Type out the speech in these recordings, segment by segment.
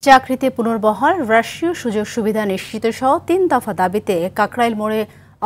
চাকরিতে পুনর্বহাল, রাষ্ট্রীয় সুযোগ সুবিধা নিশ্চিত সহ ৩ দফা দাবিতে কাকরাইল মোড়ে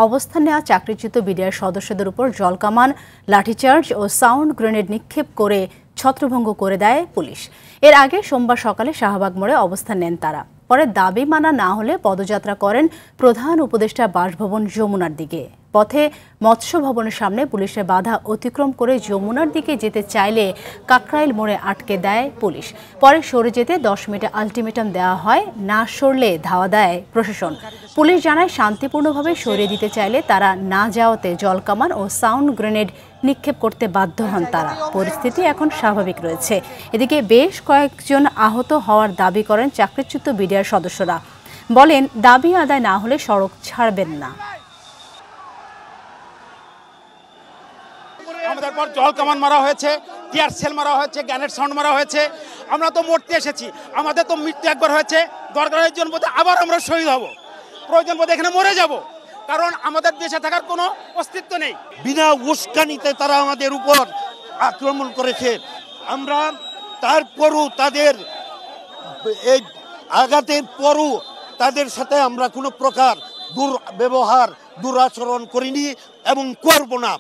অবস্থান নেওয়া চাকরিচ্যুত বিডিআর সদস্যদের উপর জলকামান, লাঠিচার্জ ও সাউন্ড গ্রেনেড নিক্ষেপ করে ছত্রভঙ্গ করে দেয় পুলিশ। এর আগে সোমবার সকালে শাহবাগ মোড়ে অবস্থান নেন তারা। পরে দাবি মানা না হলে পদযাত্রা করেন প্রধান উপদেষ্টা বাসভবন যমুনার দিকে। পথে মৎস্য ভবনের সামনে পুলিশের বাধা অতিক্রম করে যমুনার দিকে যেতে চাইলে কাকরাইল মোড়ে আটকে দেয় পুলিশ। পরে সরে যেতে 10 মিনিট আলটিমেটাম দেওয়া হয়, না সরলে ধাওয়া দেয় প্রশাসন। পুলিশ জানায় শান্তিপূর্ণভাবে সরিয়ে দিতে চাইলে তারা না যাওয়াতে জলকামান ও সাউন্ড গ্রেনেড নিক্ষেপ করতে বাধ্য হন তারা। পরিস্থিতি এখন স্বাভাবিক রয়েছে। এদিকে বেশ কয়েকজন আহত হওয়ার দাবি করেন চাকরিচ্যুত বিডিআর সদস্যরা। বলেন, দাবি আদায় না হলে সড়ক ছাড়বেন না। আমাদের পর জল কামান মারা হয়েছে, টিয়ার সেল মারা হয়েছে, গ্যানেট সাউন্ড মারা হয়েছে। আমরা তো মরতে এসেছি, আমাদের তো মৃত্যু একবার হয়েছে, দরকারের জন্য বোধ আবার আমরা শহীদ হব, প্রয়োজন বোধ এখানে মরে যাব, কারণ আমাদের দেশে থাকার কোনো অস্তিত্ব নেই। বিনা উস্কানিতে তারা আমাদের উপর আক্রমণ করেছে। আমরা তারপরও তাদের এই আঘাতের পরও তাদের সাথে আমরা কোনো প্রকার দুর্ব্যবহার, দুরাচরণ করিনি এবং করব না।